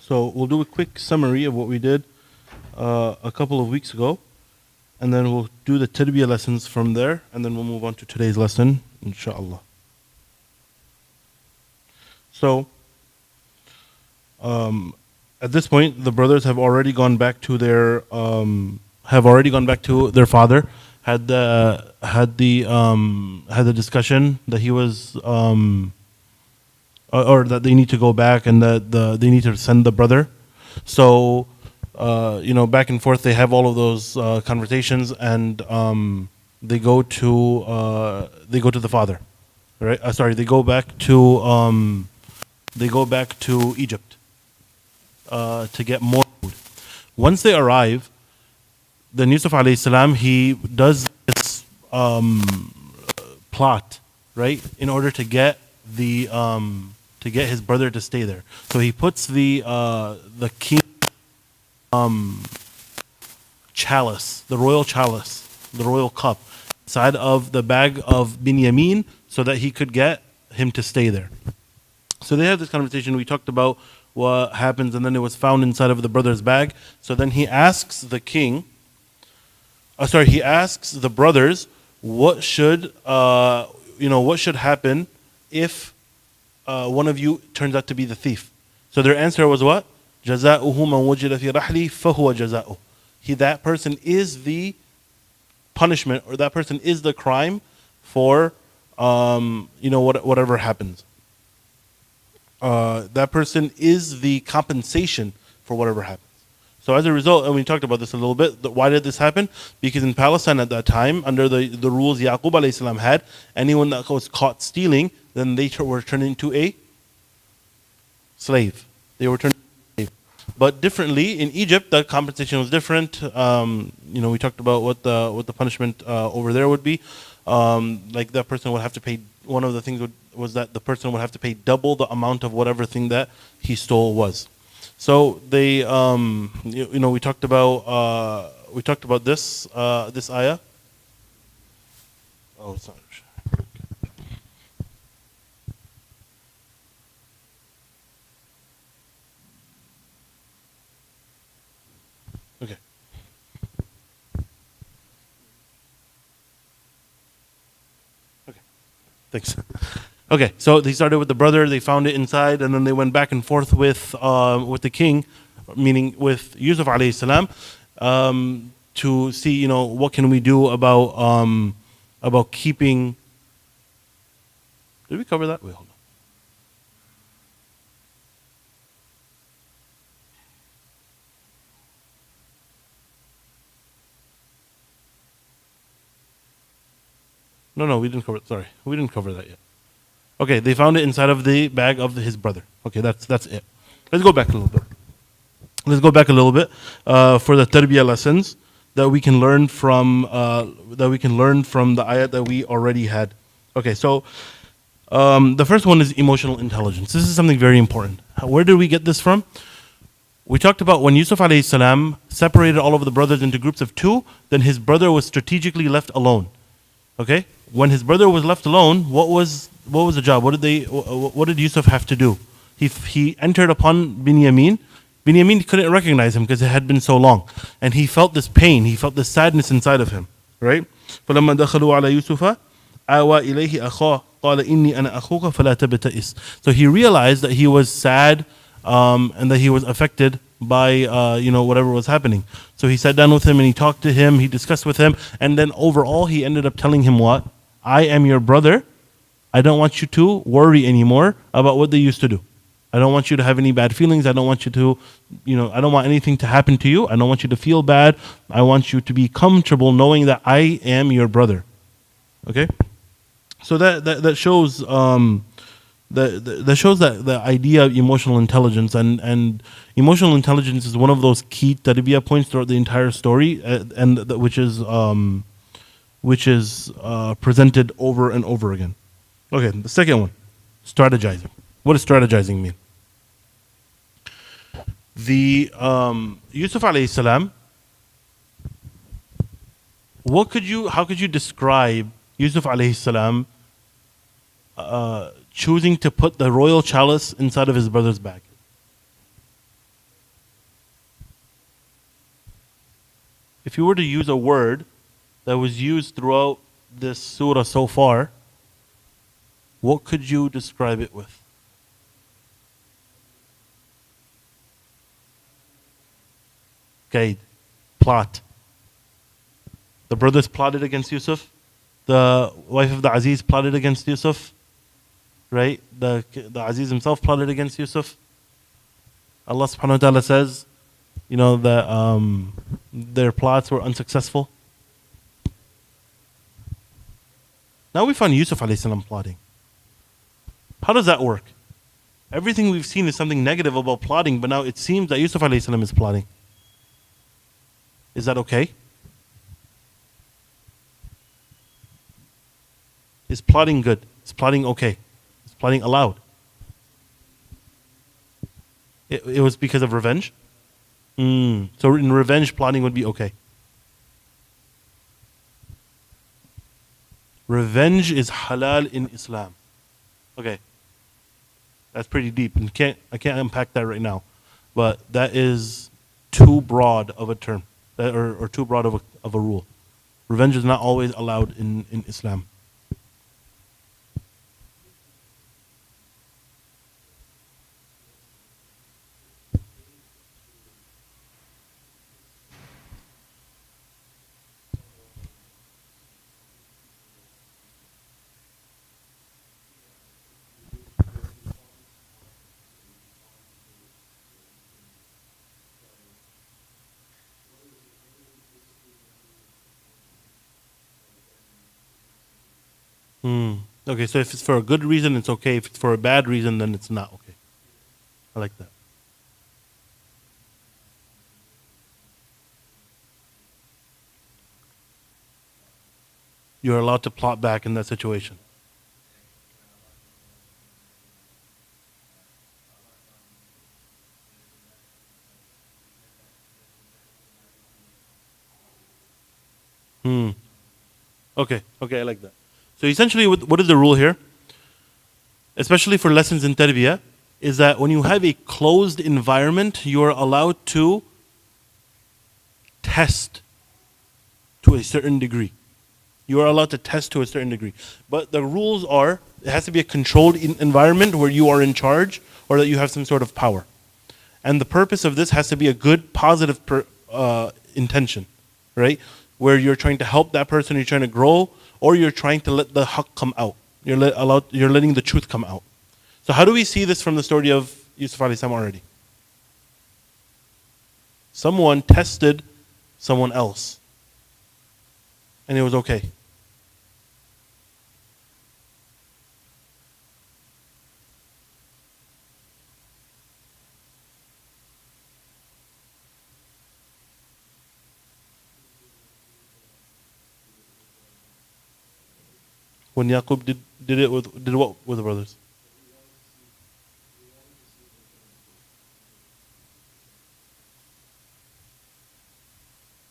So we'll do a quick summary of what we did a couple of weeks ago, and then we'll do the tarbiyah lessons from there, and then we'll move on to today's lesson, inshallah. So, at this point, the brothers have already gone back to their father. Had the discussion that he was or that they need to go back and that they need to send the brother. So back and forth they have all of those conversations, and they go to the father, right? They go back to Egypt to get more food. Once they arrive, then Yusuf alayhi salam, he does this plot, right, in order to get his brother to stay there. So he puts the king chalice, the royal cup, inside of the bag of Binyamin so that he could get him to stay there. So they have this conversation. We talked about what happens, and then it was found inside of the brother's bag. So then he asks the king. He asks the brothers, what should happen if one of you turns out to be the thief? So their answer was what? جَزَاؤُهُ مَنْ وُجِدَ فِي رَحْلِهِ فَهُوَ جَزَاؤُهُ. That person is the punishment, or that person is the crime for whatever happens. That person is the compensation for whatever happens. So as a result, and we talked about this a little bit, why did this happen? Because in Palestine at that time, under the rules Yaqub alayhi salam had, anyone that was caught stealing, then they were turned into a slave. They were turned into a slave. But differently, in Egypt, the compensation was different. We talked about what the punishment over there would be. Like that person would have to pay, one of the things was that the person would have to pay double the amount of whatever thing that he stole was. So they, we talked about this ayah. Oh, it's not. Okay. Okay. Thanks. Okay, so they started with the brother, they found it inside, and then they went back and forth with the king, meaning with Yusuf alayhi salam, to see, what can we do about keeping. Did we cover that? Wait, hold on. No, we didn't cover it. Sorry, we didn't cover that yet. Okay, they found it inside of the bag of his brother. Okay, that's it. Let's go back a little bit. For the tarbiyah lessons that we can learn from the ayat that we already had. Okay, so the first one is emotional intelligence. This is something very important. Where did we get this from? We talked about when Yusuf alayhi salam separated all of the brothers into groups of two, then his brother was strategically left alone. Okay, when his brother was left alone, what was the job? What did Yusuf have to do? He entered upon Binyamin. Binyamin couldn't recognize him because it had been so long, and he felt this pain. He felt this sadness inside of him. Right? فَلَمَّا دَخَلُوا عَلَى يُوسُفَ آوَى إِلَيْهِ أَخَاهُ قَالَ إِنِّي أَنَا أَخُوكَ فَلَا تَبْتَئِسْ. So he realized that he was sad, and that he was affected by whatever was happening. So he sat down with him and he talked to him, he discussed with him, and then overall he ended up telling him what? I am your brother. I don't want you to worry anymore about what they used to do. I don't want you to have any bad feelings. I don't want you to, I don't want anything to happen to you. I don't want you to feel bad. I want you to be comfortable knowing that I am your brother. Okay? So that shows that shows that the idea of emotional intelligence, and emotional intelligence is one of those key tarbiyah points throughout the entire story, which is presented over and over again. Okay, the second one, strategizing. What does strategizing mean? The Yusuf alayhi salam. How could you describe Yusuf alayhi salam choosing to put the royal chalice inside of his brother's bag? if you were to use a word that was used throughout this surah so far, what could you describe it with? Guide. Plot. The brothers plotted against Yusuf. The wife of the Aziz plotted against Yusuf. Right? The Aziz himself plotted against Yusuf. Allah subhanahu wa ta'ala says, that their plots were unsuccessful. Now we find Yusuf alayhi salam plotting. How does that work? Everything we've seen is something negative about plotting, but now it seems that Yusuf alayhi salam is plotting. Is that okay? Is plotting good? Is plotting okay? Is plotting allowed? It was because of revenge? So in revenge, plotting would be okay. Revenge is halal in Islam. Okay. That's pretty deep, and I can't unpack that right now. But that is too broad of a term, or too broad of a rule. Revenge is not always allowed in Islam. Okay, so if it's for a good reason, it's okay. If it's for a bad reason, then it's not okay. I like that. You're allowed to plot back in that situation. Okay, I like that. So essentially, what is the rule here? Especially for lessons in tarbiyah, is that when you have a closed environment, you are allowed to test to a certain degree. You are allowed to test to a certain degree. But the rules are, it has to be a controlled environment where you are in charge or that you have some sort of power. And the purpose of this has to be a good, positive intention, right? Where you're trying to help that person, you're trying to grow, or you're trying to let the haqq come out. You're letting the truth come out. So how do we see this from the story of Yusuf alayhi salam already? Someone tested someone else, and it was okay. When Yaqub did what with the brothers?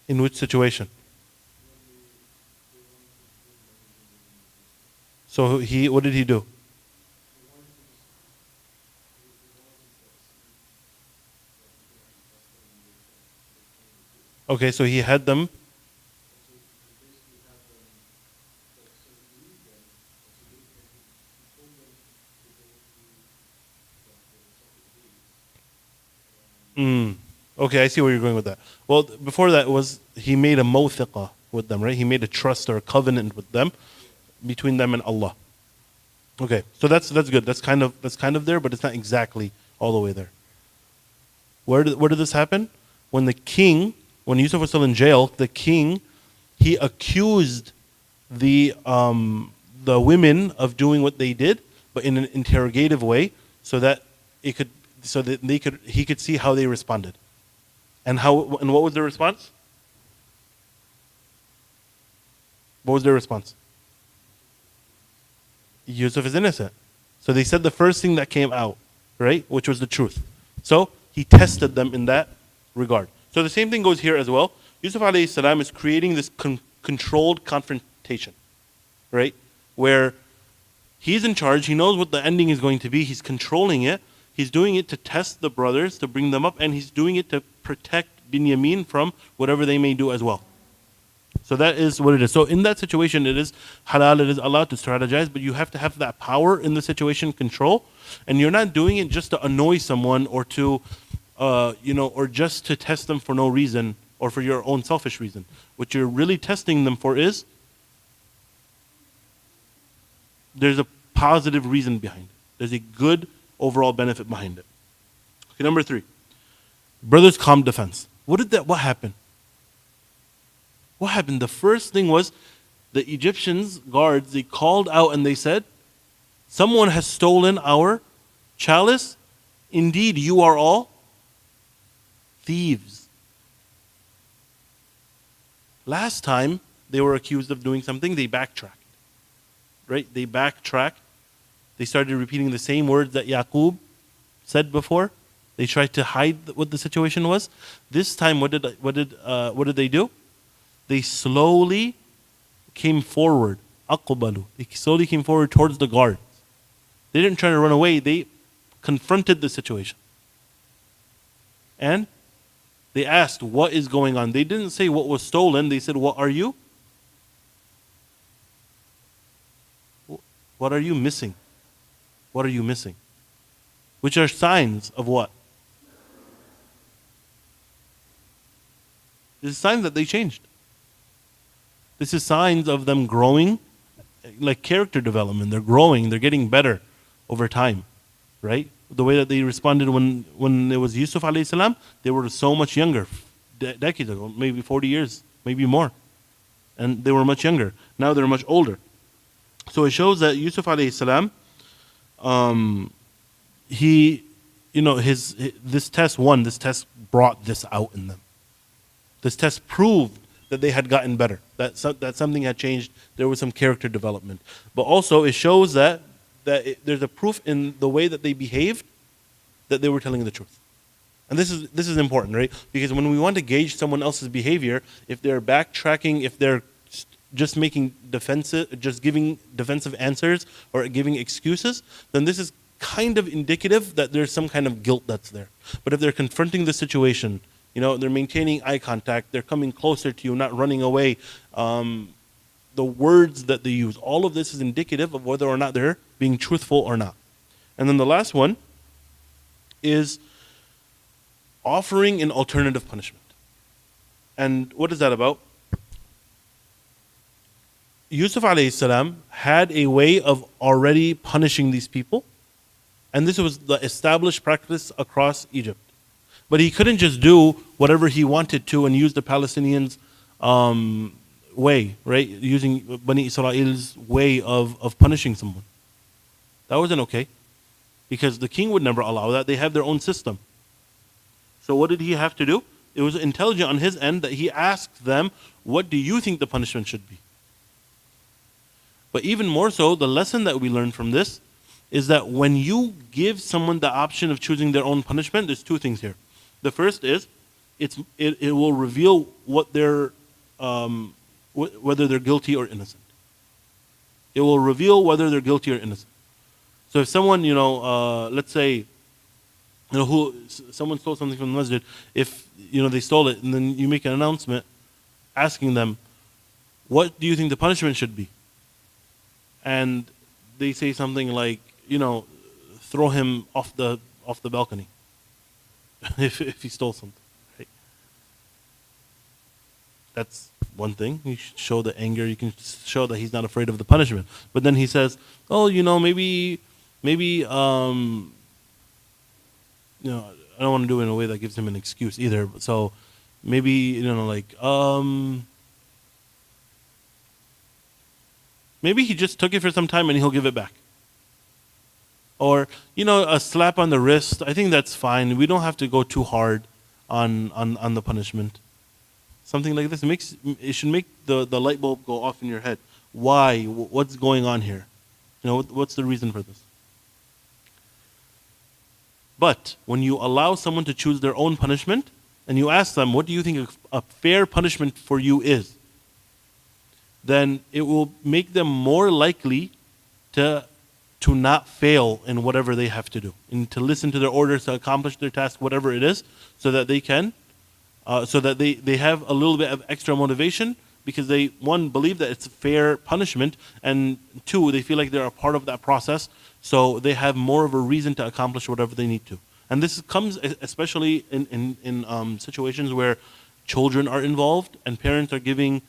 In which situation? So what did he do? Okay, so he had them. Okay, I see where you're going with that. Well, before that was he made a mawthiqah with them, right? He made a trust or a covenant with them, between them and Allah. Okay, so that's good. That's kind of there, but it's not exactly all the way there. Where did this happen? When when Yusuf was still in jail, the king, he accused the women of doing what they did, but in an interrogative way, so that he could see how they responded. And what was their response? What was their response? Yusuf is innocent. So they said the first thing that came out, right? Which was the truth. So he tested them in that regard. So the same thing goes here as well. Yusuf alayhi salam is creating this controlled confrontation, right? Where he's in charge, he knows what the ending is going to be, he's controlling it. He's doing it to test the brothers, to bring them up, and he's doing it to protect Binyamin from whatever they may do as well. So that is what it is. So in that situation, it is halal, it is allowed to strategize, but you have to have that power in the situation, control, and you're not doing it just to annoy someone or to, or just to test them for no reason or for your own selfish reason. What you're really testing them for is there's a positive reason behind it. There's a good overall benefit behind it. Okay, number 3, brothers' calm defense. What happened? What happened? The first thing was the Egyptians guards, they called out and they said, someone has stolen our chalice. Indeed, you are all thieves. Last time they were accused of doing something, they backtracked. Right? They backtracked. They started repeating the same words that Yaqub said before. They tried to hide what the situation was. This time, what did they do? They slowly came forward. Aqbalu. They slowly came forward towards the guards. They didn't try to run away. They confronted the situation. And they asked, what is going on? They didn't say what was stolen. They said, what are you? What are you missing? What are you missing? Which are signs of what? This is signs that they changed. This is signs of them growing, like character development. They're growing, they're getting better over time, right? The way that they responded when it was Yusuf alayhi salam, they were so much younger, decades ago, maybe 40 years, maybe more. And they were much younger. Now they're much older. So it shows that Yusuf alayhi salam, this test brought this out in them. This test proved that they had gotten better, that something had changed, there was some character development. But also it shows that there's a proof in the way that they behaved that they were telling the truth. And this is important, right? Because when we want to gauge someone else's behavior, if they're backtracking, if they're just giving defensive answers or giving excuses, then this is kind of indicative that there's some kind of guilt that's there. But if they're confronting the situation, they're maintaining eye contact, they're coming closer to you, not running away, the words that they use, all of this is indicative of whether or not they're being truthful or not. And then the last one is offering an alternative punishment. And what is that about? Yusuf alayhi salam had a way of already punishing these people, and this was the established practice across Egypt. But he couldn't just do whatever he wanted to and use the Palestinians' way, right? Using Bani Israel's way of punishing someone. That wasn't okay, because the king would never allow that. They have their own system. So what did he have to do? It was intelligent on his end that he asked them, what do you think the punishment should be? But even more so, the lesson that we learn from this is that when you give someone the option of choosing their own punishment, there's two things here. The first is it will reveal what whether they're guilty or innocent. It will reveal whether they're guilty or innocent. So if someone, let's say, someone stole something from the masjid, if they stole it, and then you make an announcement asking them, what do you think the punishment should be? And they say something like, throw him off the balcony if he stole something. Right? That's one thing. You should show the anger. You can show that he's not afraid of the punishment. But then he says, oh, maybe I don't want to do it in a way that gives him an excuse either. So maybe, maybe he just took it for some time and he'll give it back. Or, a slap on the wrist. I think that's fine. We don't have to go too hard on the punishment. Something like this. It should make the light bulb go off in your head. Why? What's going on here? What's the reason for this? But when you allow someone to choose their own punishment, and you ask them, what do you think a fair punishment for you is? Then it will make them more likely to not fail in whatever they have to do, and to listen to their orders, to accomplish their task, whatever it is, so that they can so that they have a little bit of extra motivation because they, one, believe that it's a fair punishment, and two, they feel like they're a part of that process, so they have more of a reason to accomplish whatever they need to. And this comes especially in situations where children are involved and parents are giving,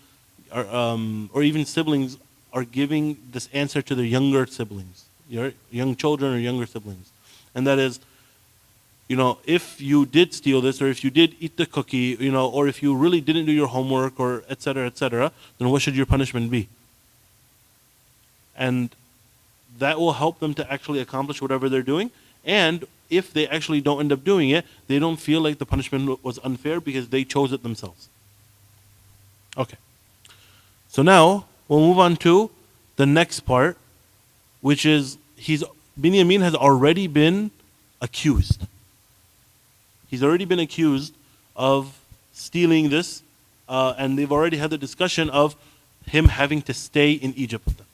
or even siblings are giving this answer to their younger siblings, your young children or younger siblings. And that is, if you did steal this, or if you did eat the cookie, or if you really didn't do your homework, or et cetera, then what should your punishment be? And that will help them to actually accomplish whatever they're doing. And if they actually don't end up doing it, they don't feel like the punishment was unfair because they chose it themselves. Okay. So now we'll move on to the next part, which is Binyamin has already been accused. He's already been accused of stealing this, and they've already had the discussion of him having to stay in Egypt with them.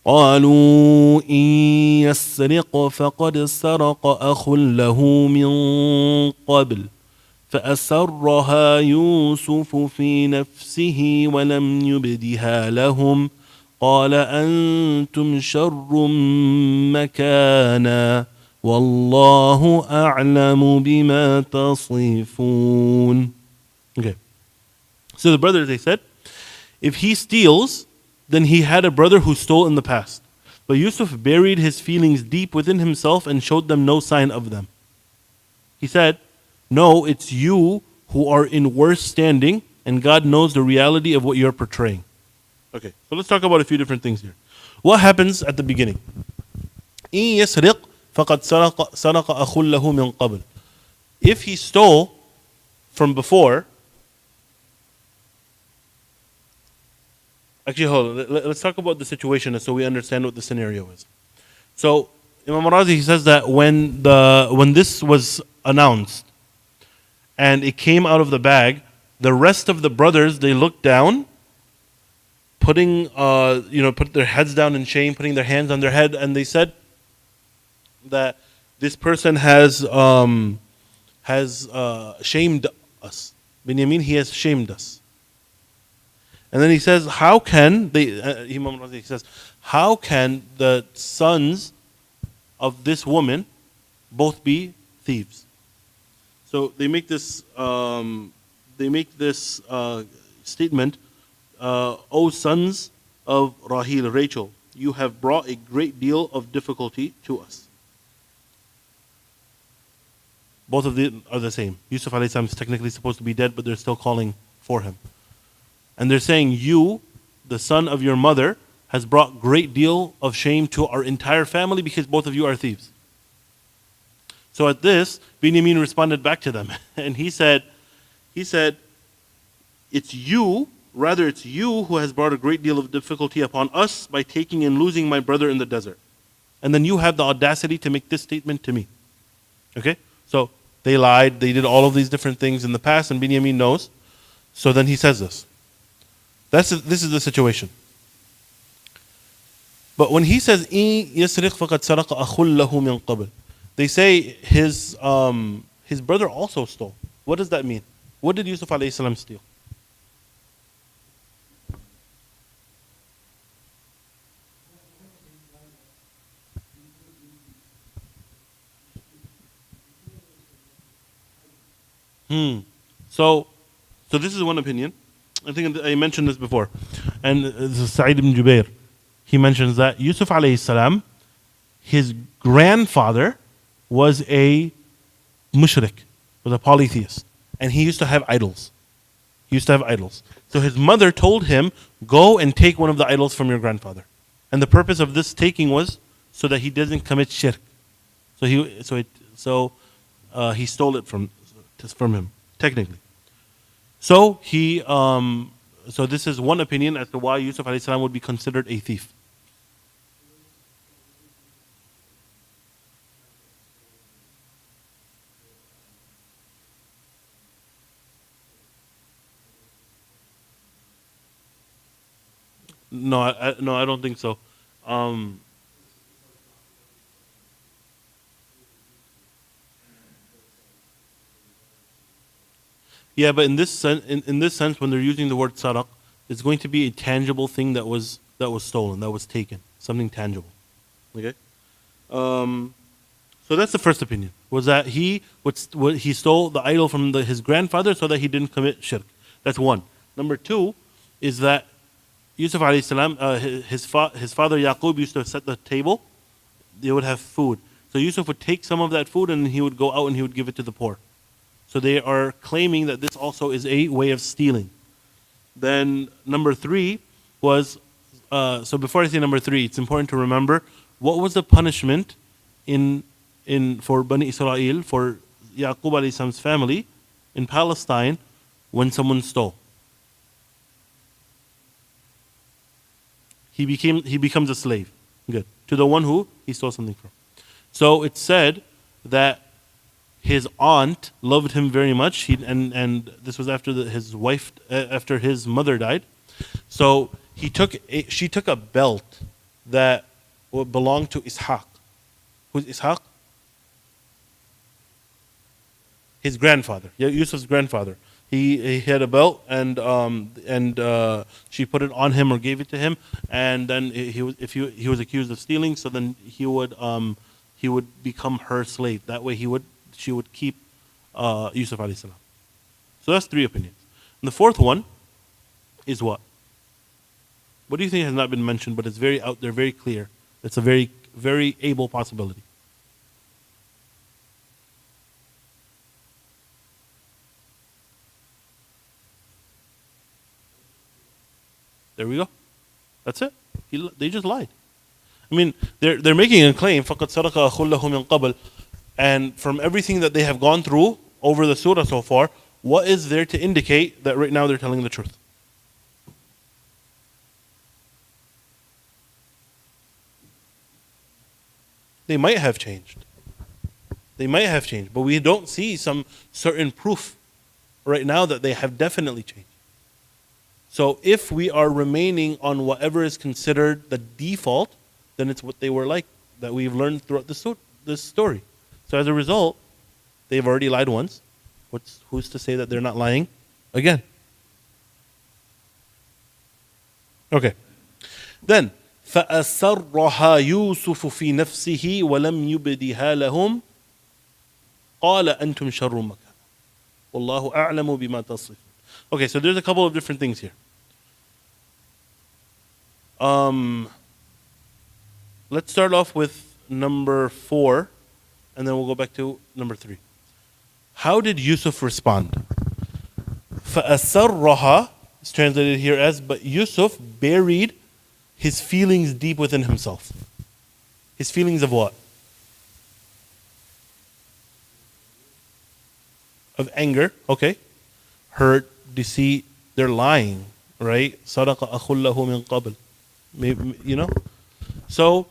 قالوا إن يسرق فقد سرق أخ له من قبل فأسرها يوسف في نفسه ولم يبدها لهم قال أنتم شر مكانا والله أعلم بما تصفون. Okay. So the brothers, they said, if he steals, then he had a brother who stole in the past. But Yusuf buried his feelings deep within himself and showed them no sign of them. He said, no, it's you who are in worse standing, and God knows the reality of what you're portraying. Okay, so let's talk about a few different things here. What happens at the beginning? إِن يَسْرِقْ فَقَدْ سَرَقَ أَخٌ لَهُ مِنْ قَبْلِ. If he stole from before, actually, hold on. Let's talk about the situation so we understand what the scenario is. So Imam Razi, he says that when this was announced and it came out of the bag, the rest of the brothers, they looked down, put their heads down in shame, putting their hands on their head, and they said that this person has shamed us. Binyamin, he has shamed us. And then he says, how can Imam Razi says, how can the sons of this woman both be thieves? So they make this statement, O sons of Rahil, Rachel, you have brought a great deal of difficulty to us. Both of them are the same. Yusuf alayhi salam is technically supposed to be dead, but they're still calling for him. And they're saying, you, the son of your mother, has brought great deal of shame to our entire family because both of you are thieves. So at this, Binyamin responded back to them. And he said, it's you who has brought a great deal of difficulty upon us by taking and losing my brother in the desert. And then you have the audacity to make this statement to me. Okay? So they lied, they did all of these different things in the past, and Binyamin knows. So then he says this. This is the situation. But when he says إِن يَسْرِقْ فَقَدْ سَرَقَ أَخٌ لَهُ مِنْ قَبْلِ, they say his brother also stole. What does that mean? What did Yusuf alayhi salam steal? So this is one opinion. I think I mentioned this before. And this is Sa'id ibn Jubair. He mentions that Yusuf alayhi salam, his grandfather was a mushrik, was a polytheist. And he used to have idols. So his mother told him, go and take one of the idols from your grandfather. And the purpose of this taking was so that he doesn't commit shirk. So he stole it from him, technically. So so this is one opinion as to why Yusuf alayhi salam would be considered a thief. No, I don't think so. Yeah, but in this sense, when they're using the word saraq, it's going to be a tangible thing that was stolen, that was taken, something tangible. Okay. So that's the first opinion. Was that he stole the idol from his grandfather so that he didn't commit shirk. That's one. Number two is that Yusuf alayhi salam, his father Yaqub used to set the table. They would have food. So Yusuf would take some of that food and he would go out and he would give it to the poor. So they are claiming that this also is a way of stealing. Then number three was, so before I say number three, it's important to remember what was the punishment in for Bani Israel, for Yaqub alayhi salam's family in Palestine when someone stole. He becomes a slave. Good. To the one who he stole something from. So it said that his aunt loved him very much. And this was after his wife, after his mother died. So she took a belt that belonged to Ishaq. Who's Ishaq? His grandfather, Yusuf's grandfather. He had a belt, and she put it on him or gave it to him, and then he was accused of stealing, so then he would become her slave. That way she would keep Yusuf alayhi salam. So that's three opinions. And the fourth one is what? What do you think has not been mentioned, but it's very out there, very clear? It's a very, very able possibility. There we go. That's it. They just lied. I mean, they're making a claim. فَقَدْ سَرَقَ أَخٌ لَهُ مِنْ قَبْلِ. And from everything that they have gone through over the surah so far, what is there to indicate that right now they're telling the truth? They might have changed. They might have changed, but we don't see some certain proof right now that they have definitely changed. So if we are remaining on whatever is considered the default, then it's what they were like that we've learned throughout this story. So as a result, they've already lied once. Who's to say that they're not lying again? Okay. Then فأسرها يوسف في نفسه ولم يبدها لهم قال أنتم شر مكان والله أعلم بما تصفون. Okay, so there's a couple of different things here. Let's start off with number 4, and then we'll go back to number 3. How did Yusuf respond? فَأَسَرَّهَا is translated here as, but Yusuf buried his feelings deep within himself. His feelings of what? Of anger, okay. Hurt, deceit, they're lying, right? صَدَقَ أَخٌ لَهُ مِنْ قَبْلِ. You know? So,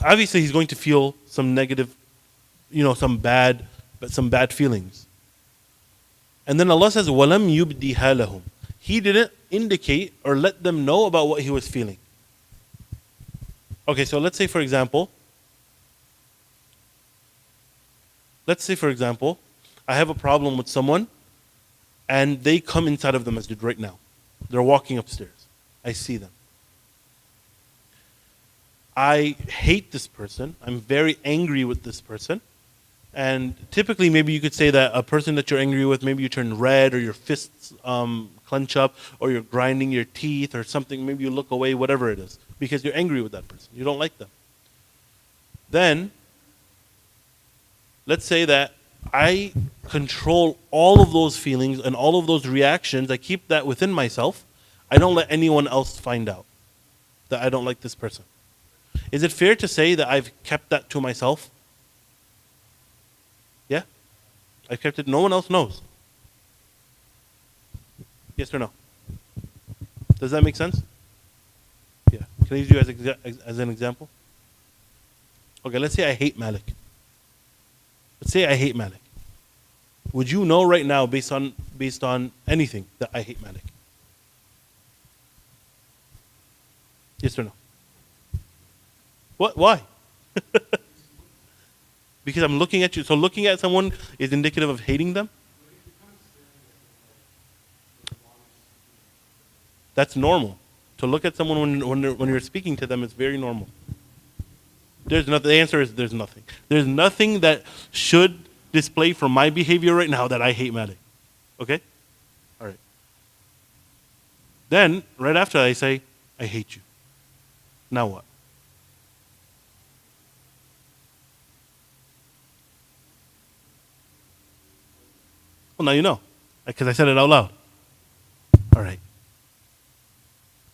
obviously he's going to feel some negative, some bad feelings. And then Allah says, وَلَمْ يُبْدِهَا لَهُمْ. He didn't indicate or let them know about what he was feeling. Okay, so let's say for example, I have a problem with someone and they come inside of the masjid right now. They're walking upstairs. I see them. I hate this person. I'm very angry with this person. And typically, maybe you could say that a person that you're angry with, maybe you turn red or your fists clench up or you're grinding your teeth or something. Maybe you look away, whatever it is, because you're angry with that person. You don't like them. Then, let's say that I control all of those feelings and all of those reactions. I keep that within myself. I don't let anyone else find out that I don't like this person. Is it fair to say that I've kept that to myself? Yeah? I kept it. No one else knows. Yes or no? Does that make sense? Yeah. Can I use you as an example? Okay, let's say I hate Malik. Would you know right now, based on anything, that I hate Malik? Yes or no? What? Why? Because I'm looking at you. So looking at someone is indicative of hating them? That's normal. To look at someone when you're speaking to them is very normal. There's nothing. The answer is there's nothing. There's nothing that should display from my behavior right now that I hate Malik. Okay? All right. Then, right after I say, I hate you. Now what? Well, now you know. Because I said it out loud. All right.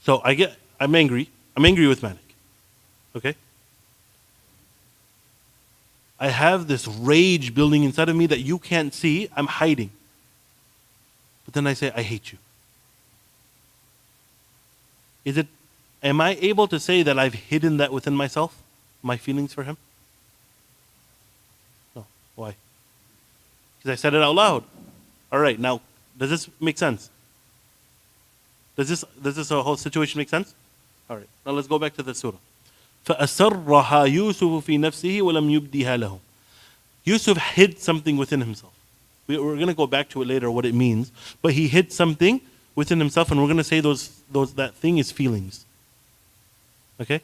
So I'm angry. I'm angry with Malik. Okay? I have this rage building inside of me that you can't see. I'm hiding. But then I say, I hate you. Am I able to say that I've hidden that within myself? My feelings for him? No. Why? Because I said it out loud. All right, now, does this make sense? Does this whole situation make sense? All right, now let's go back to the surah. فَأَسَرَّهَا يُوسُفُ فِي نَفْسِهِ وَلَمْ يُبْدِهَا لَهُمْ. Yusuf hid something within himself. We're going to go back to it later, what it means. But he hid something within himself, and we're going to say that thing is feelings. Okay?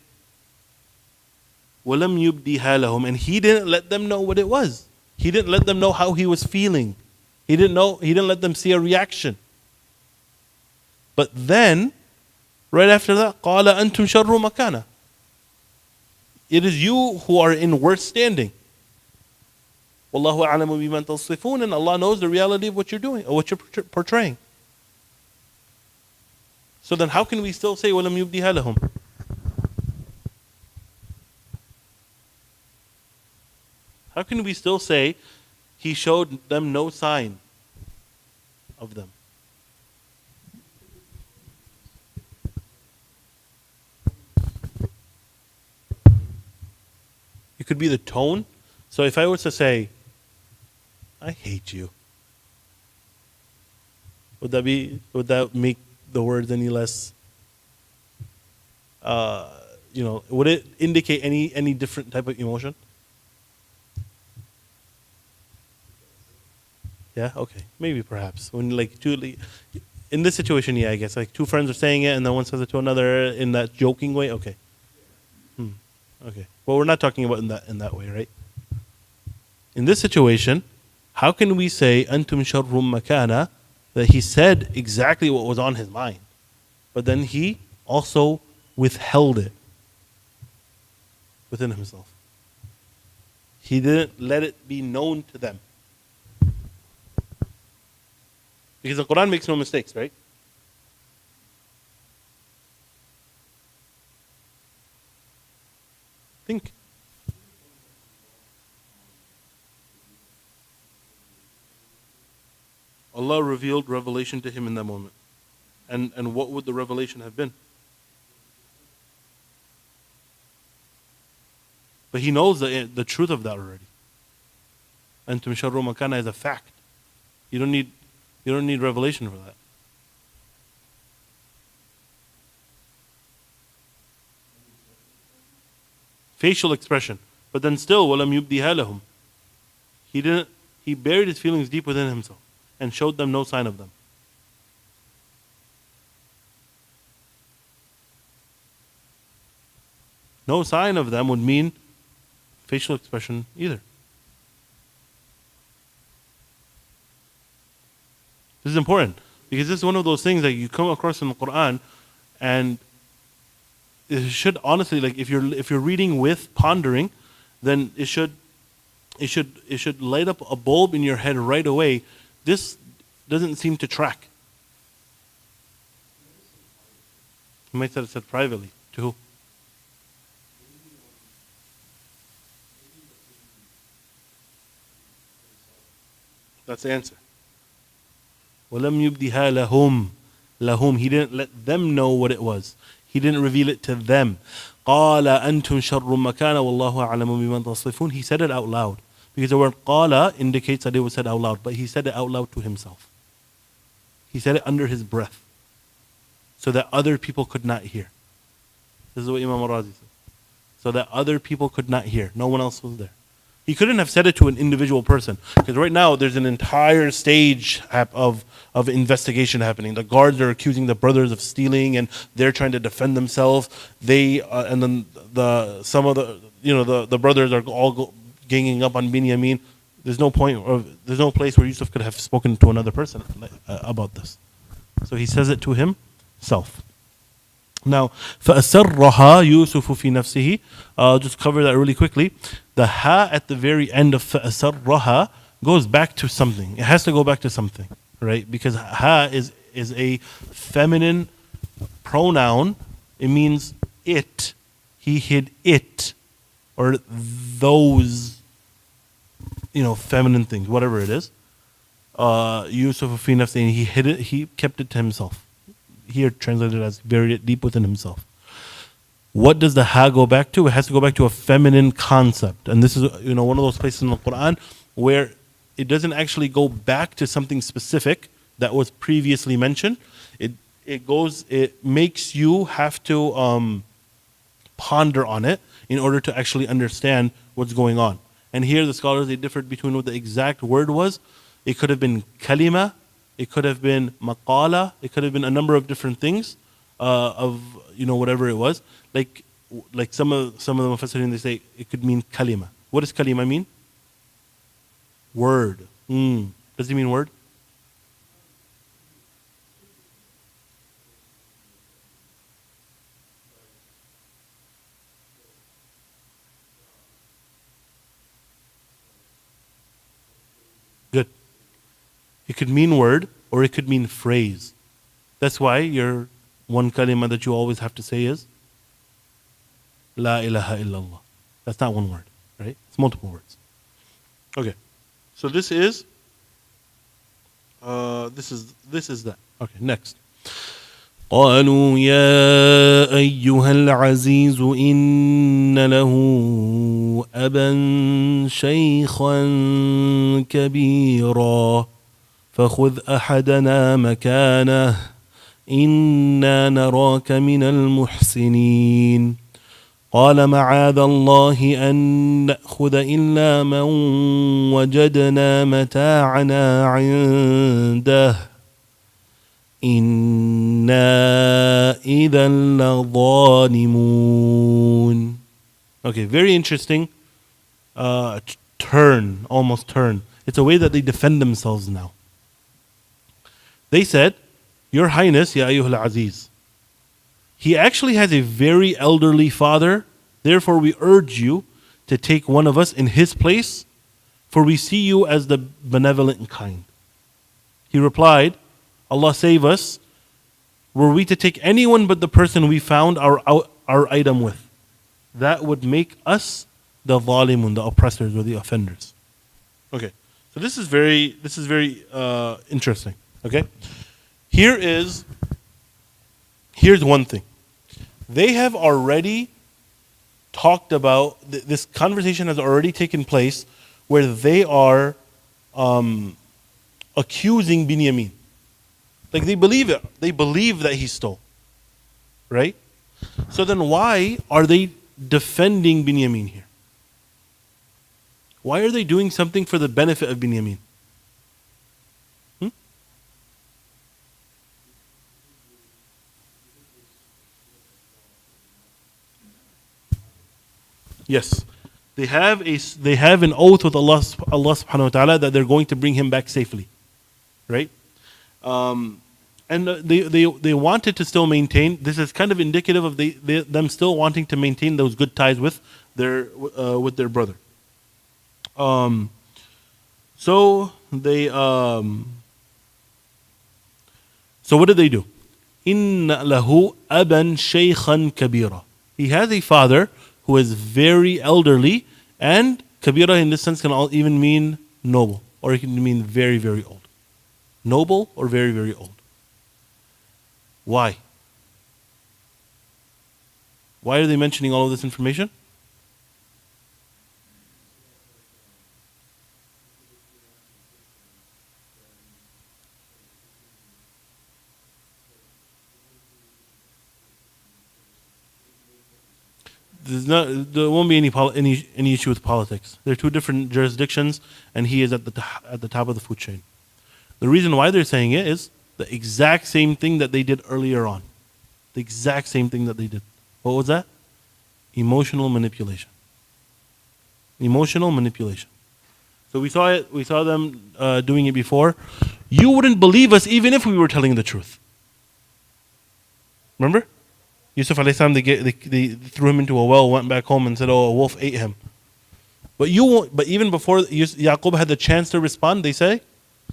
وَلَمْ يُبْدِهَا لَهُمْ. And he didn't let them know what it was. He didn't let them know how he was feeling. He didn't let them see a reaction. But then, right after that, قَالَ أَنْتُمْ شَرُّ مَكَانًا. It is you who are in worse standing. وَاللَّهُ أَعْلَمُ بِمَنْ تَصِفُونَ. And Allah knows the reality of what you're doing, or what you're portraying. So then how can we still say وَلَمْ يُبْدِهَا لَهُمْ? How can we still say he showed them no sign of them? It could be the tone. So if I was to say, I hate you, would that make the words any less, would it indicate any different type of emotion? Yeah, okay. Maybe perhaps. When in this situation, yeah, I guess like two friends are saying it and then one says it to another in that joking way. Okay. Okay. Well, we're not talking about in that way, right? In this situation, how can we say antum sharrum makana, that he said exactly what was on his mind, but then he also withheld it within himself. He didn't let it be known to them. Because the Quran makes no mistakes, right? Think. Allah revealed revelation to him in that moment. And what would the revelation have been? But he knows the truth of that already. Antum sharru makana is a fact. You don't need revelation for that. Facial expression. But then still, وَلَمْ يُبْدِهَا لَهُمْ. He buried his feelings deep within himself and showed them no sign of them. No sign of them would mean facial expression either. This is important because this is one of those things that you come across in the Quran, and it should honestly, like if you're reading with pondering, then it should light up a bulb in your head right away. This doesn't seem to track. You might have said privately. To who? That's the answer. وَلَمْ يُبْدِهَا لَهُمْ. He didn't let them know what it was. He didn't reveal it to them. قَالَ أَنْتُمْ شَرٌّ مَكَانًا وَاللَّهُ أَعْلَمُ بِمَنْ تَصِفُونَ. He said it out loud. Because the word قَالَ indicates that it was said out loud. But he said it out loud to himself. He said it under his breath. So that other people could not hear. This is what Imam al-Razi said. So that other people could not hear. No one else was there. He couldn't have said it to an individual person, because right now there's an entire stage of investigation happening. The guards are accusing the brothers of stealing, and they're trying to defend themselves. They and then some of the the brothers are all ganging up on Binyamin. There's no place where Yusuf could have spoken to another person about this. So he says it to himself. Now, فَأَسَرَّهَا يُوسُفُ فِي نَفْسِهِ. I'll just cover that really quickly. The ha at the very end of فَأَسَرَّهَا goes back to something. It has to go back to something, right? Because ha is a feminine pronoun. It means it. He hid it, or those, feminine things, whatever it is. Yusuf fi nafsihi, he hid it, he kept it to himself. Here translated as buried it deep within himself. What does the ha go back to? It has to go back to a feminine concept. And this is one of those places in the Quran where it doesn't actually go back to something specific that was previously mentioned. It makes you have to ponder on it in order to actually understand what's going on. And here the scholars, they differed between what the exact word was. It could have been kalima, it could have been maqala, it could have been a number of different things of whatever it was. Like some of the mufassirin, they say it could mean kalima. What does kalima mean? Word. Does it mean word? Good. It could mean word or it could mean phrase. That's why your one kalima that you always have to say is La ilaha illallah. That's not one word, right? It's multiple words. Okay. So this is that. Okay, next. قالوا يا أيها العزيز إن له أبا شيخا كبيرا فخذ أحدنا مكانه إنا نراك من المحسنين قال معاذ الله أن نأخذ إلا من وجدنا متاعنا عنده إنا إذا لظالمون. Okay, very interesting turn, almost turn. It's a way that they defend themselves now. They said, Your Highness, Ya Ayyuhal Aziz, he actually has a very elderly father, therefore we urge you to take one of us in his place, for we see you as the benevolent and kind. He replied, Allah save us, were we to take anyone but the person we found our item with, that would make us the zalimun, the oppressors or the offenders. Okay, so this is very interesting. Okay, here's one thing. They have already talked about this conversation has already taken place where they are accusing Binyamin. Like they believe it. They believe that he stole. Right? So then why are they defending Binyamin here? Why are they doing something for the benefit of Binyamin? Yes. They have an oath with Allah subhanahu wa ta'ala that they're going to bring him back safely. Right? And they wanted to still maintain. This is kind of indicative of them still wanting to maintain those good ties with their brother. So what did they do? Inna lahu aban shaykhan kabira. He has a father who is very elderly, and kabira in this sense can even mean noble, or it can mean very, very old. Noble or very, very old. Why? Why are they mentioning all of this information? there won't be any issue with politics. They're two different jurisdictions, and he is at the top of the food chain. The reason why they're saying it is the exact same thing that they did earlier on. The exact same thing that they did. What was that? Emotional manipulation. Emotional manipulation. So we saw it. We saw them doing it before. You wouldn't believe us even if we were telling the truth. Remember? Yusuf alayhi salam, they threw him into a well, went back home and said, "Oh, a wolf ate him." But you won't. But even before Yaqub had the chance to respond, they say,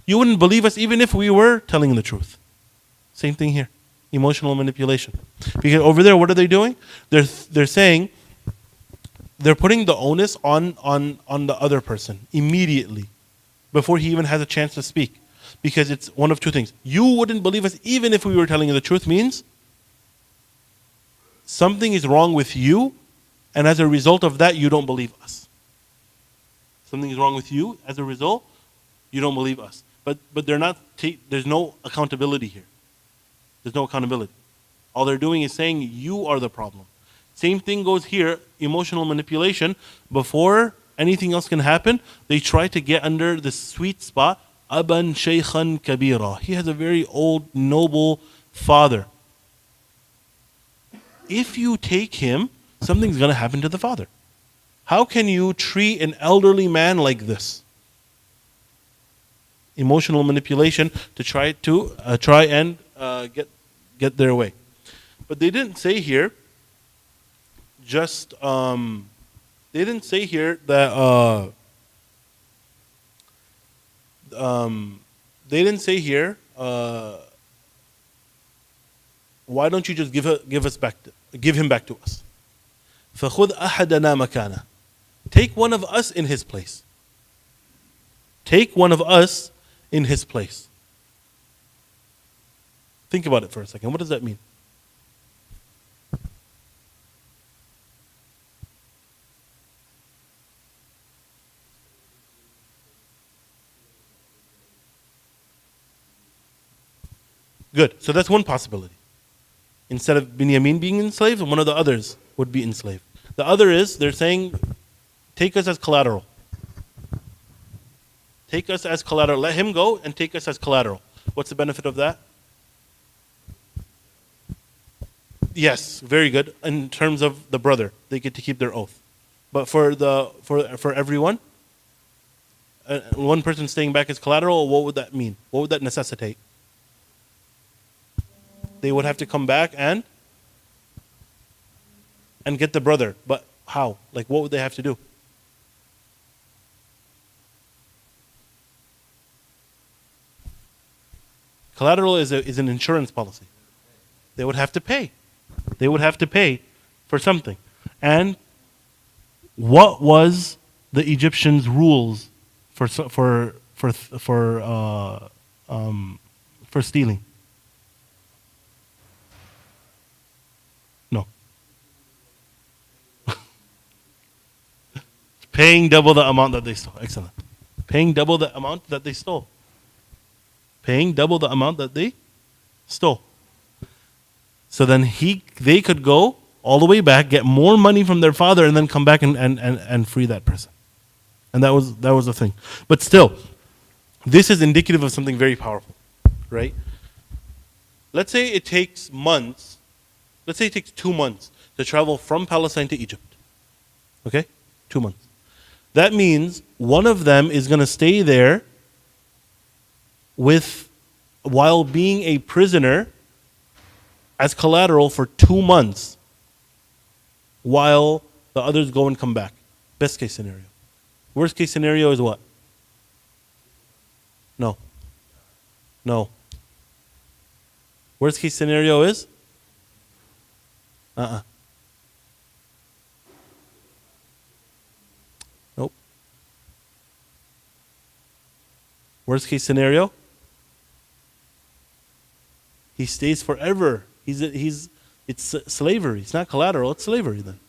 "You wouldn't believe us even if we were telling the truth." Same thing here, emotional manipulation. Because over there, what are they doing? They're saying, they're putting the onus on the other person immediately, before he even has a chance to speak, because it's one of two things. You wouldn't believe us even if we were telling you the truth means something is wrong with you, and as a result of that, you don't believe us. Something is wrong with you, as a result, you don't believe us. But they're not. There's no accountability here. There's no accountability. All they're doing is saying you are the problem. Same thing goes here. Emotional manipulation. Before anything else can happen, they try to get under the sweet spot. Aban shaykhan kabira. He has a very old, noble father. If you take him, something's going to happen to the father. How can you treat an elderly man like this? Emotional manipulation to try and get their way. But they didn't say here. They didn't say here that. They didn't say here. Why don't you just give him back to us? فَخُذْ أَحَدَنَا مَكَانَهُ. Take one of us in his place. Take one of us in his place. Think about it for a second. What does that mean? Good. So that's one possibility. Instead of Binyamin being enslaved, one of the others would be enslaved. The other is, they're saying, take us as collateral. Take us as collateral. Let him go and take us as collateral. What's the benefit of that? Yes, very good. In terms of the brother, they get to keep their oath. But for everyone, one person staying back as collateral, what would that mean? What would that necessitate? They would have to come back and get the brother. But how? Like, what would they have to do? Collateral is an insurance policy. They would have to pay. They would have to pay for something. And what was the Egyptians' rules for stealing? No. Paying double the amount that they stole. Excellent. Paying double the amount that they stole. Paying double the amount that they stole. So then they could go all the way back, get more money from their father, and then come back and free that person. And that was the thing. But still, this is indicative of something very powerful, right? Let's say it takes months. Let's say it takes 2 months to travel from Palestine to Egypt. Okay? 2 months. That means one of them is going to stay there while being a prisoner as collateral for 2 months while the others go and come back. Best case scenario. Worst case scenario is what? No. Worst case scenario is? Nope. Worst case scenario? He stays forever. It's slavery. It's not collateral. It's slavery then.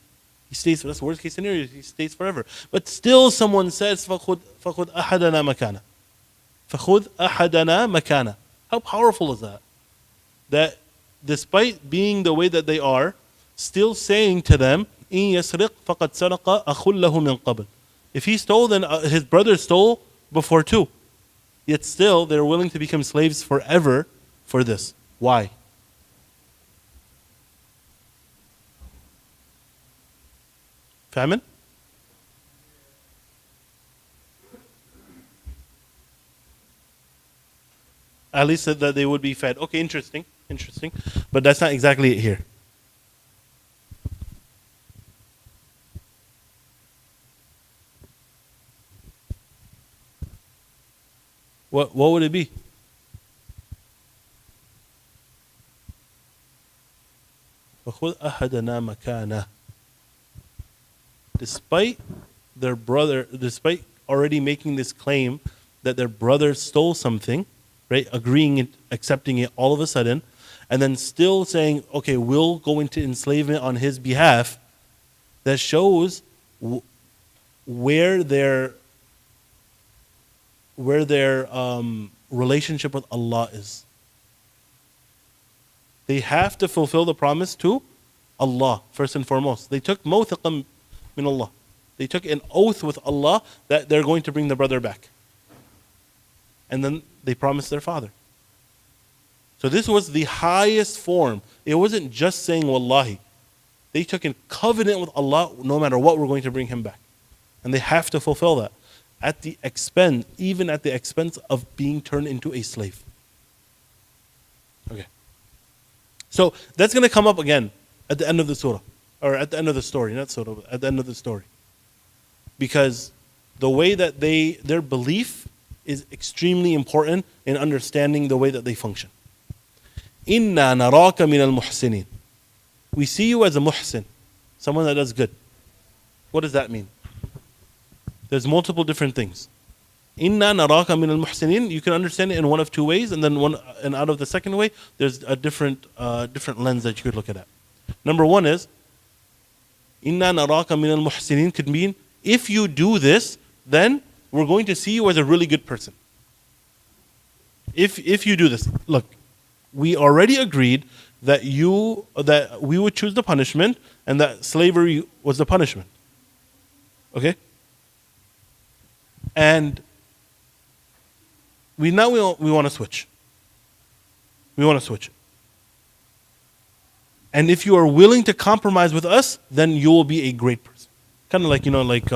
He stays. That's the worst case scenario. He stays forever. But still, someone says, "فَخُذْ أَحَدَنَا مَكَانَهُ." فَخُذْ أَحَدَنَا مَكَانَهُ. How powerful is that? That despite being the way that they are, still saying to them, إن يسرق فقد سرق أخ له من قبل. If he stole, then his brother stole before too. Yet still, they're willing to become slaves forever for this. Why? Famine? At least that they would be fed. Okay, interesting. But that's not exactly it here. What would it be? فَخُذْ أَحَدَنَا مَكَانَهُ. Despite already making this claim that their brother stole something, right, agreeing it, accepting it all of a sudden, and then still saying, okay, we'll go into enslavement on his behalf, that shows where their relationship with Allah is. They have to fulfill the promise to Allah, first and foremost. They took mawthaqan min Allah. They took an oath with Allah that they're going to bring the brother back. And then they promised their father. So this was the highest form. It wasn't just saying wallahi. They took a covenant with Allah, no matter what, we're going to bring him back. And they have to fulfill that. Even at the expense of being turned into a slave. Okay. So that's going to come up again at the end of the surah. Or at the end of the story, not surah, but at the end of the story. Because the way that their belief is extremely important in understanding the way that they function. Inna naraka min al-muhsinin. We see you as a muhsin, someone that does good. What does that mean? There's multiple different things. Inna naraka min al-muhsinin. You can understand it in one of two ways, and then out of the second way, there's a different lens that you could look at it. Number one is, Inna naraka min al-muhsinin could mean, if you do this, then we're going to see you as a really good person. If you do this, look, we already agreed that we would choose the punishment and that slavery was the punishment. Okay? And we want to switch. We want to switch. And if you are willing to compromise with us, then you will be a great person. Kind of like,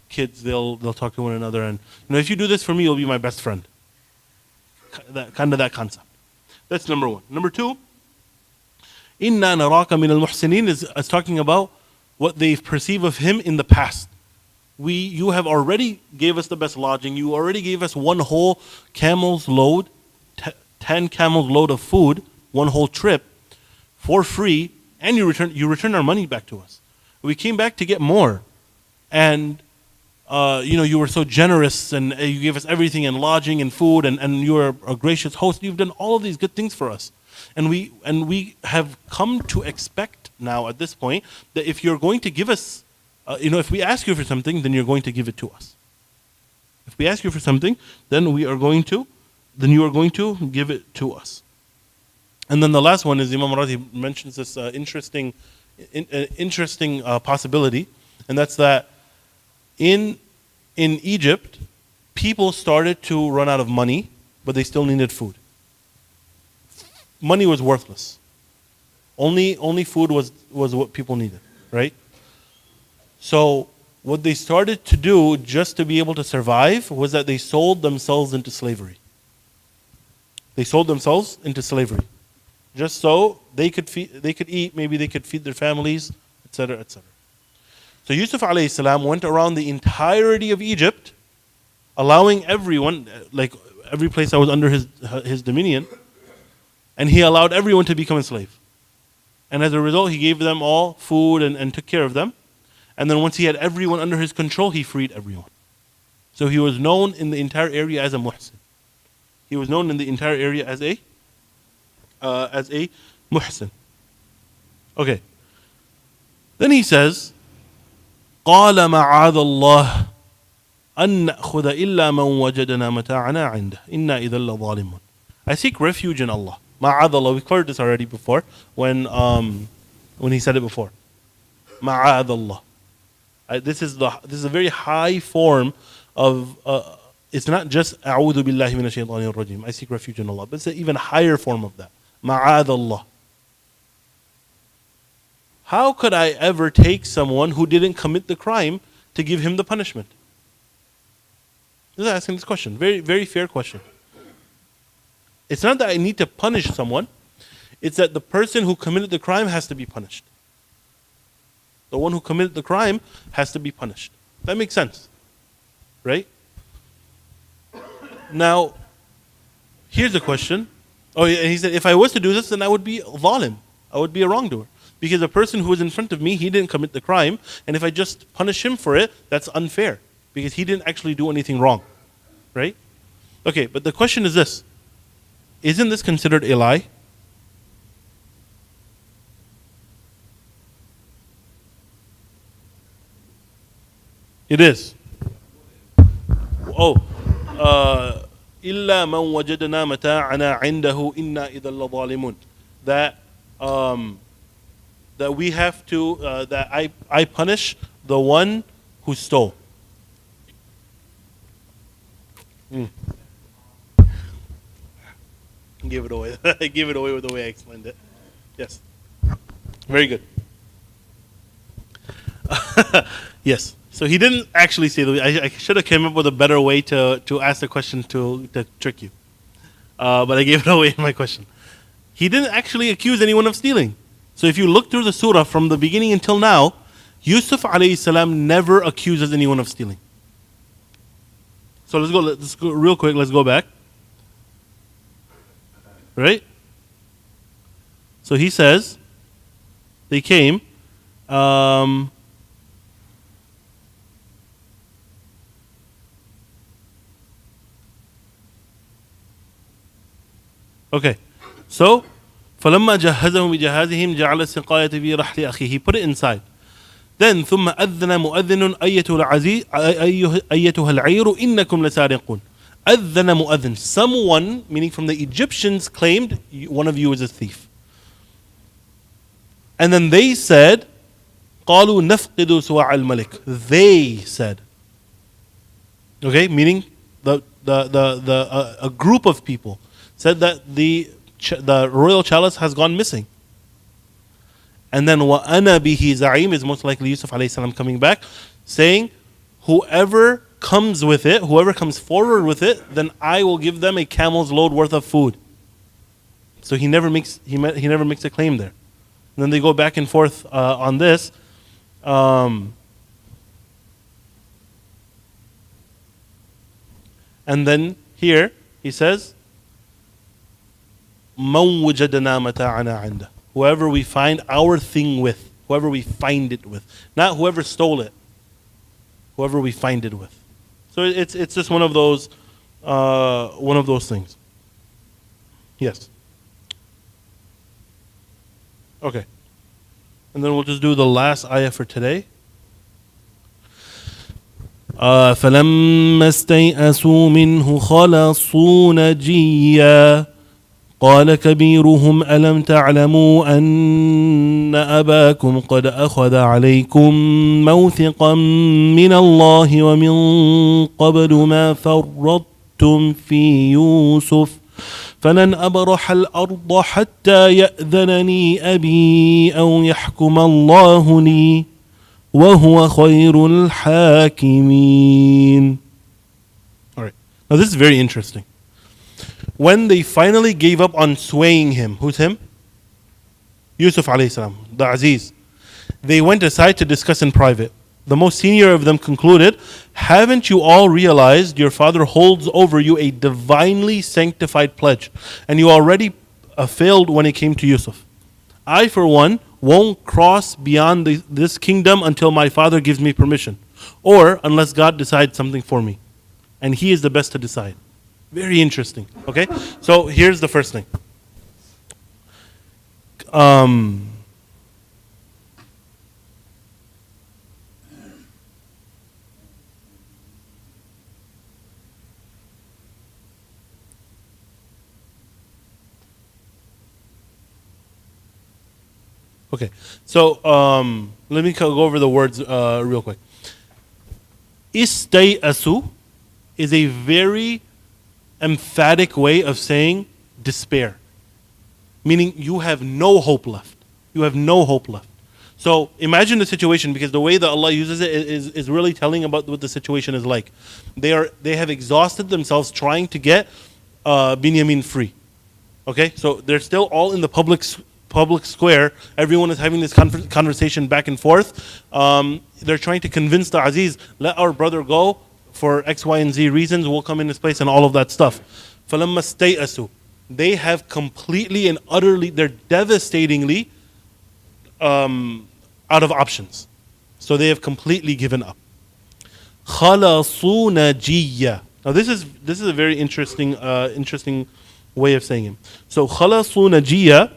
kids, they'll talk to one another and, if you do this for me, you'll be my best friend. That concept. That's number one. Number two, Inna naraka min al-muhsinin is talking about what they perceive of him in the past. You have already gave us the best lodging. You already gave us one whole camel's load, 10 camels load of food, one whole trip for free, and you return our money back to us. We came back to get more. And you were so generous and you gave us everything and lodging and food and you are a gracious host. You've done all of these good things for us. And we have come to expect now at this point that if you're going to give us, if we ask you for something, then you're going to give it to us. If we ask you for something, then you are going to give it to us. And then the last one is Imam Razi mentions this interesting possibility, and that's that in Egypt, people started to run out of money, but they still needed food. Money was worthless. Only food was what people needed, right? So what they started to do just to be able to survive was that they sold themselves into slavery. They sold themselves into slavery, just so they could eat, maybe they could feed their families, etc., etc. So Yusuf alayhi salam went around the entirety of Egypt, allowing everyone, like every place that was under his dominion, and he allowed everyone to become a slave. And as a result, he gave them all food and took care of them. And then once he had everyone under his control, he freed everyone. So he was known in the entire area as a muhsin. He was known in the entire area as a muhsin. Okay. Then he says, قال معاذ الله أن نأخذ إلا من وجدنا متاعنا عنده إنا إذا لظالمون. I seek refuge in Allah. معاذ الله. We covered this already before when he said it before. Ma'adallah. This is a very high form of. It's not just A'udhu billahi minash shaitanir rajim. I seek refuge in Allah, but it's an even higher form of that. Ma'adallah. How could I ever take someone who didn't commit the crime to give him the punishment? Just asking this question. Very, very fair question. It's not that I need to punish someone. It's that the person who committed the crime has to be punished. The one who committed the crime has to be punished. That makes sense. Right? Now, here's the question. Oh, yeah, he said, if I was to do this, then I would be zalim. I would be a wrongdoer. Because the person who was in front of me, he didn't commit the crime. And if I just punish him for it, that's unfair. Because he didn't actually do anything wrong. Right? Okay, but the question is this. Isn't this considered a lie? It is. Oh. إِلَّا مَنْ وَجَدْنَا مَتَاعَنَا عِنْدَهُ إِنَّا إِذًا لَظَالِمُونَ. That we have to, that I punish the one who stole. Give it away. Give it away with the way I explained it. Yes. Very good. Yes. So he didn't actually say that. I should have came up with a better way to ask the question to trick you. But I gave it away in my question. He didn't actually accuse anyone of stealing. So if you look through the surah from the beginning until now, Yusuf alayhi salam never accuses anyone of stealing. So let's go real quick. Let's go back. Right? So he says, they came. Okay. So, فَلَمَّا جَهَّزَهُمْ بِجَهَازِهِمْ جَعَلَ السِّقَايَةَ فِي رَحْلِ أَخِيهِ. He put it inside. Then ثُمَّ أَذَّنَ مُؤَذِّنٌ أَيَّتُهَا الْعِيرُ إِنَّكُمْ لَسَارِقُونَ. أَذَّنَ مُؤَذِّن. Someone, meaning from the Egyptians, claimed one of you is a thief. And then they said, قَالُوا نَفْقِدُ سُوَعَ الْمَلِكِ. They said. Okay, meaning a group of people said that the royal chalice has gone missing. And then وَأَنَا بِهِ زَعِيمٌ is most likely Yusuf alayhi salam coming back, saying, whoever comes with it, whoever comes forward with it, then I will give them a camel's load worth of food. So he never makes a claim there. And then they go back and forth on this. And then here he says, مَنْ وَجَدْنَا مَتَاعَنَا عِنْدَهُ. Whoever we find our thing with, whoever we find it with, not whoever stole it, whoever we find it with. So it's just one of those things. Yes. Okay. And then we'll just do the last ayah for today. فَلَمَّا اسْتَيْأَسُوا مِنْهُ خَلَصُوا نَجِيًّا قال كبيرهم ألم تعلموا أن أباكم قد أخذ عليكم موثقا من الله ومن قبل ما فرطتم في يوسف فلن أبرح الأرض حتى يأذنني أبي أو يحكم الله لي وهو خير الحاكمين. All right. Now this is very interesting. When they finally gave up on swaying him, who's him? Yusuf alayhi salam, the Aziz. They went aside to discuss in private. The most senior of them concluded, haven't you all realized your father holds over you a divinely sanctified pledge, and you already failed when it came to Yusuf? I, for one, won't cross beyond this kingdom until my father gives me permission, or unless God decides something for me. And he is the best to decide. Very interesting. Okay, so here's the first thing. Okay, so let me go over the words real quick. Istay'asu is a very emphatic way of saying despair, meaning you have no hope left. You have no hope left. So imagine the situation, because the way that Allah uses it is really telling about what the situation is like. They have exhausted themselves trying to get Binyamin free. Okay, so they're still all in the public square. Everyone is having this conversation back and forth. They're trying to convince the Aziz, let our brother go for X, Y, and Z reasons. We'll come in his place and all of that stuff. فَلَمَّا اسْتَيْأَسُوا, they have completely and utterly, they're devastatingly out of options. So they have completely given up. خَلَصُوا نَجِيًّا. Now this is a very interesting way of saying it. So خَلَصُوا نَجِيًّا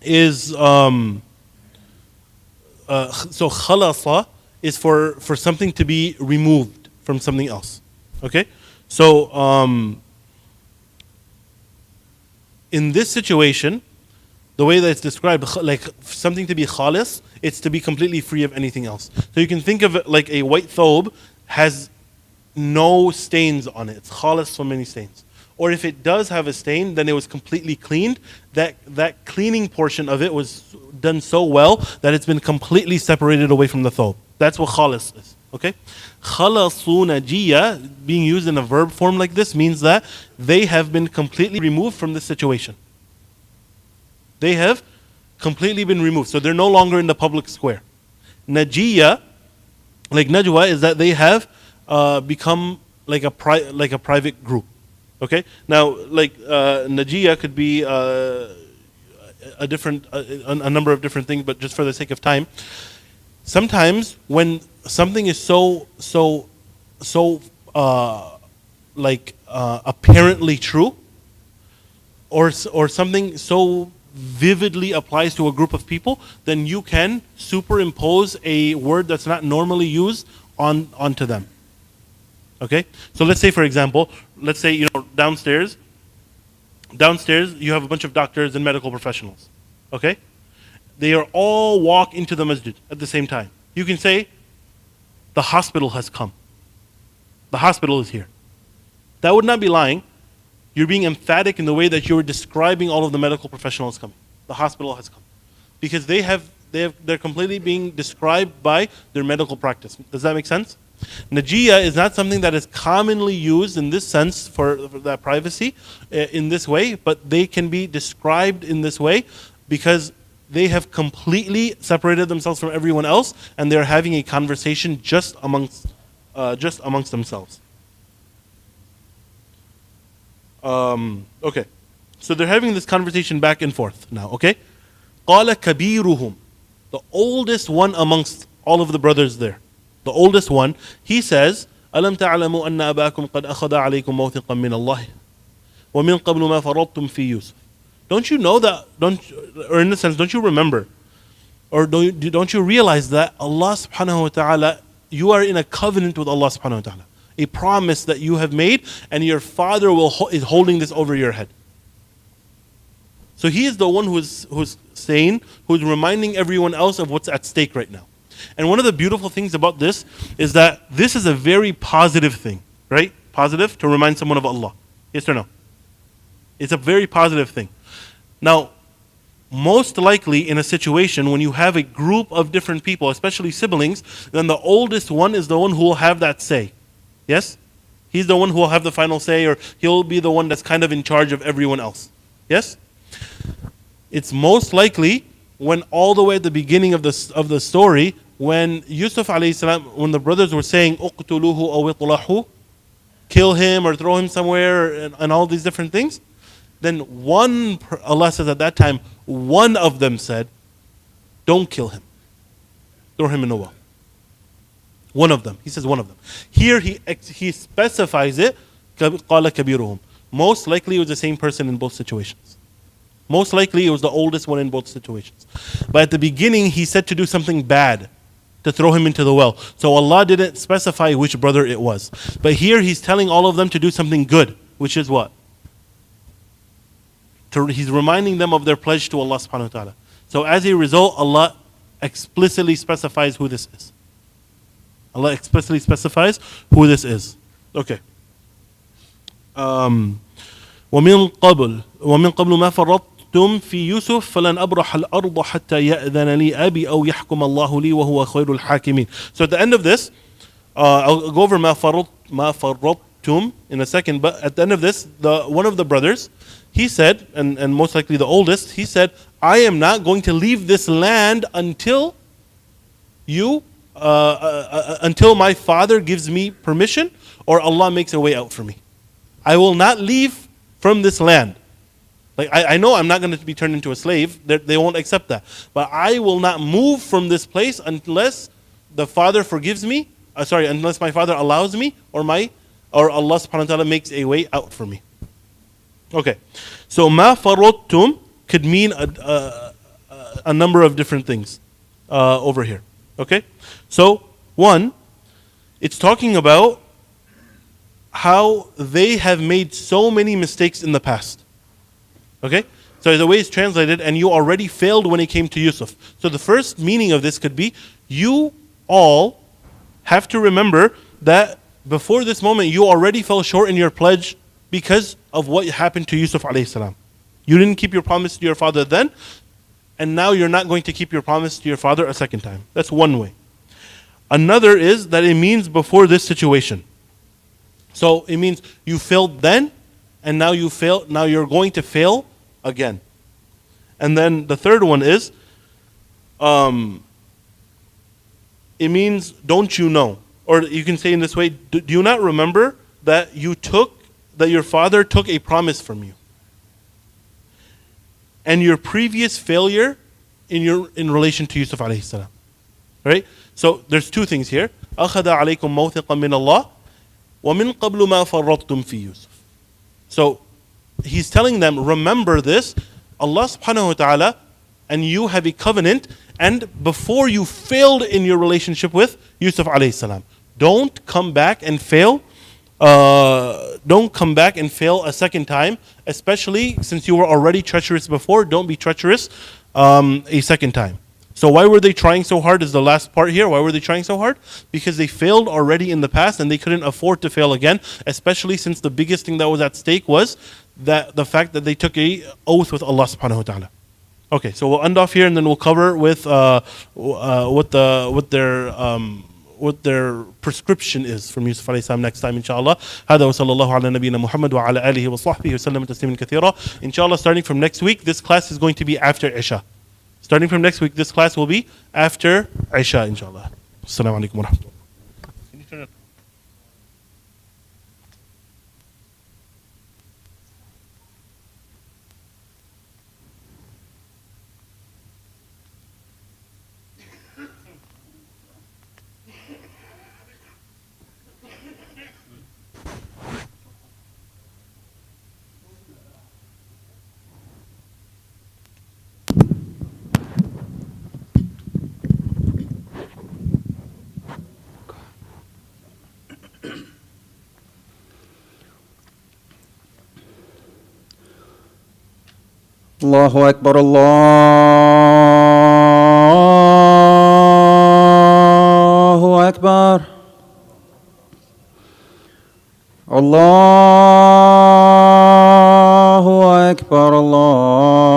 is so khalasa is for something to be removed from something else. Okay, so in this situation, the way that it's described, like something to be khalis, it's to be completely free of anything else. So you can think of it like a white thobe has no stains on it. It's khalis from any stains. Or if it does have a stain, then it was completely cleaned. That cleaning portion of it was done so well that it's been completely separated away from the thobe. That's what khalis is. Okay? Khalasu najiya, being used in a verb form like this, means that they have been completely removed from this situation. They have completely been removed. So they're no longer in the public square. Najiya, like najwa, is that they have become like a private group. Okay. Now, like Najiya could be a number of different things, but just for the sake of time, sometimes when something is so apparently true, or something so vividly applies to a group of people, then you can superimpose a word that's not normally used onto them. Okay, so let's say, for example, downstairs you have a bunch of doctors and medical professionals. Okay, they are all walk into the masjid at the same time. You can say, the hospital has come. The hospital is here. That would not be lying. You're being emphatic in the way that you're describing all of the medical professionals coming. The hospital has come, because they're completely being described by their medical practice. Does that make sense? Najiya is not something that is commonly used in this sense for that privacy in this way, but they can be described in this way because they have completely separated themselves from everyone else, and they're having a conversation just amongst themselves. Okay, so they're having this conversation back and forth now. Okay, قال كبيرهم, the oldest one amongst all of the brothers there. The oldest one, he says, أَلَمْ تَعْلَمُوا أَنَّ أَبَاكُمْ قَدْ أَخَذَ عَلَيْكُمْ مَوْثِقًا مِّنَ اللَّهِ وَمِنْ قَبْلُ مَا فَرَضْتُمْ فِي يُوسُفَ. Don't you know that, or in a sense, don't you remember, or don't you realize that Allah subhanahu wa ta'ala, you are in a covenant with Allah subhanahu wa ta'ala, a promise that you have made, and your father is holding this over your head. So he is the one who's saying, who's reminding everyone else of what's at stake right now. And one of the beautiful things about this is that this is a very positive thing, right? Positive to remind someone of Allah. Yes or no? It's a very positive thing. Now, most likely in a situation when you have a group of different people, especially siblings, then the oldest one is the one who will have that say. Yes? He's the one who will have the final say, or he'll be the one that's kind of in charge of everyone else. Yes? It's most likely when all the way at the beginning of the story, when Yusuf alayhi salam, when the brothers were saying, "Uqtuluhu aw itlahu," kill him or throw him somewhere, and all these different things, then Allah says at that time, one of them said, "Don't kill him. Throw him in a well." One of them. He says one of them. Here he specifies it, قَالَ كَبِيرُهُمْ. Most likely it was the same person in both situations. Most likely it was the oldest one in both situations. But at the beginning he said to do something bad, to throw him into the well. So Allah didn't specify which brother it was. But here he's telling all of them to do something good, which is what? He's reminding them of their pledge to Allah subhanahu wa ta'ala. So as a result, Allah explicitly specifies who this is. Allah explicitly specifies who this is. Okay. ومن قبل ما فرطتم في يوسف فلن أبرح الأرض حتى يأذن لي أبي أو يحكم الله لي وهو خير الحاكمين. So at the end of this, I'll go over ما فرطتم in a second, but at the end of this, one of the brothers, he said, and most likely the oldest, he said, I am not going to leave this land until until my father gives me permission or Allah makes a way out for me. I will not leave from this land. Like I know I'm not going to be turned into a slave. They won't accept that. But I will not move from this place unless the Father forgives me. Unless my Father allows me, or Allah subhanahu wa ta'ala makes a way out for me. Okay. So ma farottum could mean a number of different things over here. Okay? So one, it's talking about how they have made so many mistakes in the past. Okay? So the way it's translated, and you already failed when it came to Yusuf. So the first meaning of this could be, you all have to remember that before this moment, you already fell short in your pledge because of what happened to Yusuf alayhi salam. You didn't keep your promise to your father then, and now you're not going to keep your promise to your father a second time. That's one way. Another is that it means before this situation. So it means you failed then, and now you're going to fail again. And then the third one is, it means, don't you know? Or you can say in this way, do you not remember that your father took a promise from you? And your previous failure in relation to Yusuf alayhi salam. Right? So there's two things here. أَخَذَ عَلَيْكُمْ مَوْثِقًا مِّنَ اللَّهِ وَمِن قَبْلُ مَا فَرَّطْتُمْ فِي يُوسُف. So he's telling them, remember this, Allah subhanahu wa ta'ala and you have a covenant, and before you failed in your relationship with Yusuf alayhi salam. Don't come back and fail. Don't come back and fail a second time, especially since you were already treacherous before. Don't be treacherous a second time. So why were they trying so hard is the last part here. Why were they trying so hard? Because they failed already in the past and they couldn't afford to fail again, especially since the biggest thing that was at stake was that the fact that they took a oath with Allah subhanahu wa ta'ala. Okay, so we'll end off here and then we'll cover with what their prescription is from Yusuf alayhi salam next time, inshallah. هذا وصلى الله على نبينا محمد وعلى آله وصحبه وسلم تسليما كثيرا. Inshallah, starting from next week, this class is going to be after Isha. Starting from next week, this class will be after Isha, inshallah. Assalamu alaikum wa rahmatullah. Can you turn it? الله أكبر الله أكبر الله أكبر الله